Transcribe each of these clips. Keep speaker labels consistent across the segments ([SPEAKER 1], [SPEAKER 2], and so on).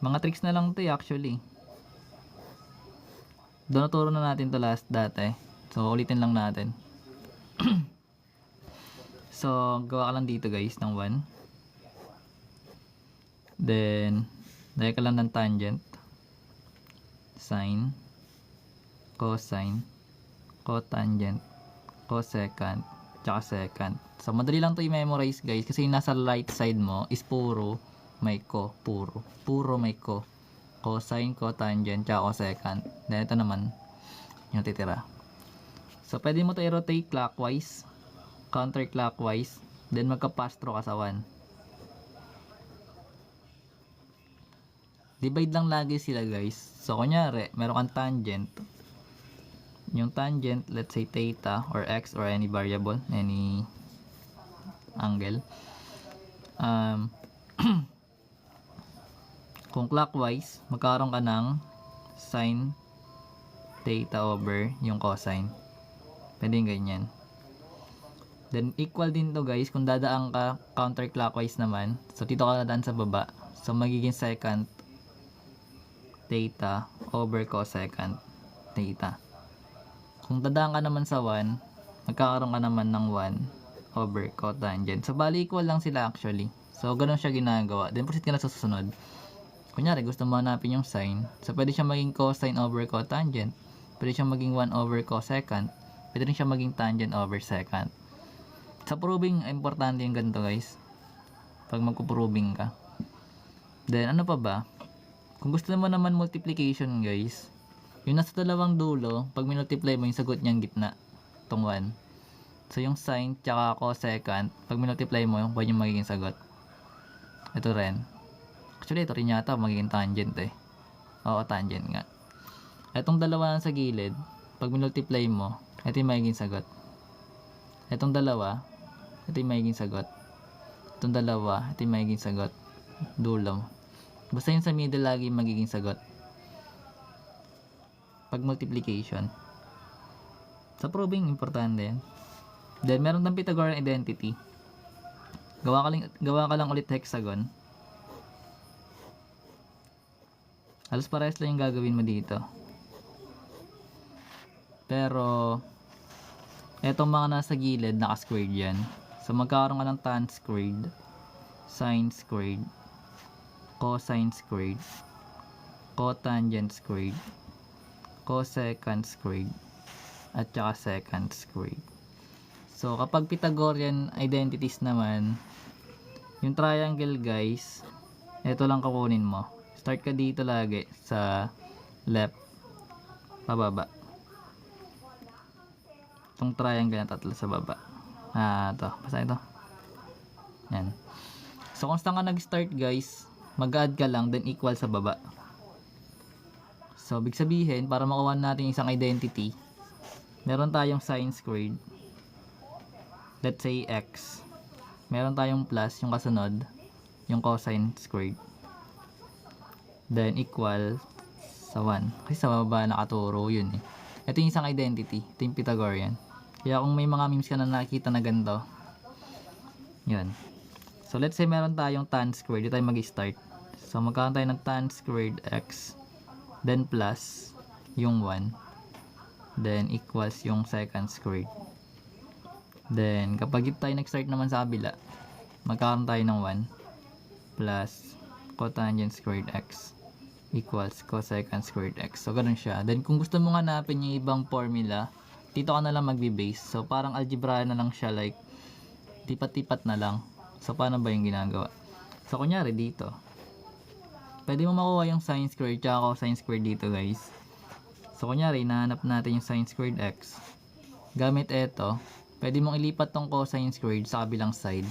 [SPEAKER 1] Mga tricks na lang to actually. Doon naturo na natin to dati. So, ulitin lang natin. So, gawa ka lang dito guys ng 1. Then, lagay ka lang ng tangent. Sine. Cosine. Cotangent. Cosecant. Tsaka secant. So, madali lang to i-memorize guys. Kasi nasa right side mo is puro may ko. Puro may ko. Cosine, cotangent, tsaka cosecant. Then, ito naman yung titira. So, pwede mo to i-rotate clockwise, counterclockwise, then magka-pass through ka sa 1. Divide lang lagi sila guys. So, kunyari, meron kang tangent. Yung tangent, let's say theta or x or any variable, any angle. Kung clockwise, magkakaroon ka ng sine theta over yung cosine. Pwede yung ganyan. Then, equal din to guys kung dadaan ka counterclockwise naman. So, dito ka dadaan sa baba. So, magiging secant theta over cosecant theta. Kung dadaan ka naman sa 1, magkakaroon ka naman ng 1 over cotangent. So, bali equal lang sila actually. So, ganun siya ginagawa. Then, proceed ka na sa susunod. Kunyari, gusto mo hanapin yung sine. So, pwede siya maging cosine over cotangent. Pwede siya maging 1 over cosecant. Pwede rin siya maging tangent over secant. Sa proving, importante yung ganito guys. Pag magpo-proving ka. Then, ano pa ba? Kung gusto mo naman multiplication guys, yung nasa dalawang dulo, pag minultiply mo yung sagot niyang gitna. Itong 1. So, yung sine, tsaka cosecant, pag minultiply mo, yung 1 yung magiging sagot. Ito rin. Actually, ito rin yata magiging tangent eh. Oo, tangent nga. Itong dalawa sa gilid, pag minultiply mo, ito yung magiging sagot. Itong dalawa, ito yung magiging sagot. Itong dalawa, ito yung magiging sagot. Dulo. Basta yung sa middle lagi magiging sagot. Pag multiplication. Sa proving, importante yan. Then, meron ng Pythagorean identity. Gawa ka lang ulit hexagon. Halos parehas lang yung gagawin mo dito. Pero, etong mga nasa gilid, naka-squared yan. So, magkakaroon ka ng tan squared, sine squared, cosine squared, cotangent squared, cosecant squared, at saka secant squared. So, kapag Pythagorean identities naman, yung triangle guys, ito lang kukunin mo. Start ka dito lagi sa left, pababa. Itong triangle na tatlo sa baba. Ito. Basta ito. Yan. So, kung saan ka nag-start guys, mag-add ka lang, then equal sa baba. So, big sabihin, para makuha natin isang identity, meron tayong sine squared. Let's say x. Meron tayong plus, yung kasunod, yung cosine squared. Then, equal sa 1. Kasi sa baba nakaturo yun eh. Ito yung isang identity. Ito yung Pythagorean. Kaya kung may mga memes ka na nakikita na ganito, yun. So, let's say meron tayong tan squared. Dito tayo mag-start. So, magkakaroon tayo ng tan squared x. Then, plus yung 1. Then, equals yung secant squared. Then, kapag tayo nag-start naman sa kabila, magkakaroon tayo ng 1 plus cotangent squared x equals cosecant squared x. So, ganun siya. Then, kung gusto mo hanapin yung ibang formula, dito ka na lang magbe-base. So, parang algebra na lang siya, like, tipat-tipat na lang. So, paano ba yung ginagawa? So, kunyari dito, pwede mo makuha yung sine squared tsaka cosine squared dito, guys. So, kunyari, nahanap natin yung sine squared x. Gamit ito, pwede mong ilipat tong cosine squared sa kabilang side.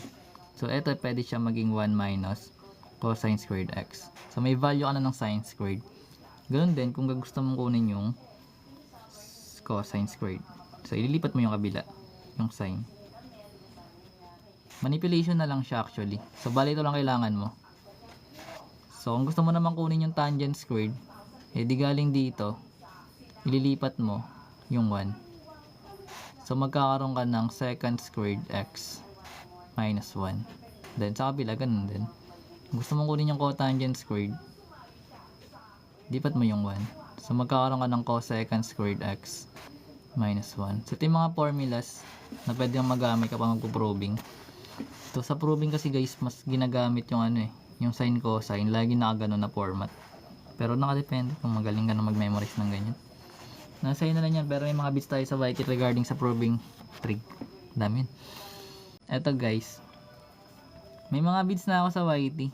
[SPEAKER 1] So, ito, pwede siya maging 1 minus cosine squared x. So, may value ka na ng sine squared. Ganun din, kung gusto mong kunin yung cosine squared. So, ililipat mo yung kabila, yung sine. Manipulation na lang siya actually. So, bali ito lang kailangan mo. So, kung gusto mo naman kunin yung tangent squared, eh di galing dito, ililipat mo yung 1. So, magkakaroon ka ng secant squared x minus 1. Then, sa kabila, ganun din. Kung gusto mong kunin yung cotangent squared, lipat mo yung 1. So magkakaroon ka ng cosecant squared x minus 1. So ito yung mga formulas na pwede kang magamit kapag magpo-proving. So sa proving kasi guys, mas ginagamit yung yung sin cosine, lagi nakaganon na format. Pero nakadepende kung magaling ka na mag-memorize ng ganyan. Nasa na lang yan, pero may mga bits tayo sa YT regarding sa proving trig. Dami yun. Eto guys, may mga bits na ako sa YT.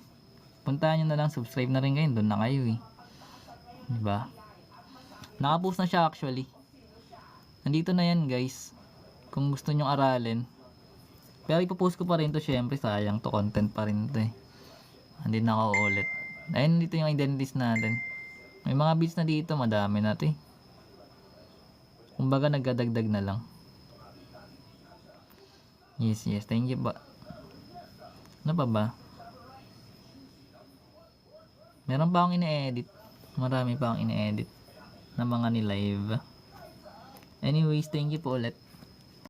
[SPEAKER 1] Puntahan nyo na lang, subscribe na rin kayo, doon na kayo diba? Nakapost na siya actually. Nandito na yan guys, kung gusto nyo aralin. Pero ipopost ko pa rin to, syempre sayang to, content pa rin to hindi na ako ulit. Ayun, dito yung identities natin. May mga bits na dito, madami na to kumbaga nagdadagdag na lang. Yes, thank you ba. Ano pa ba? Meron pa akong ine-edit. Marami pa akong ine-edit na mga ni-live. Anyways, thank you po ulit.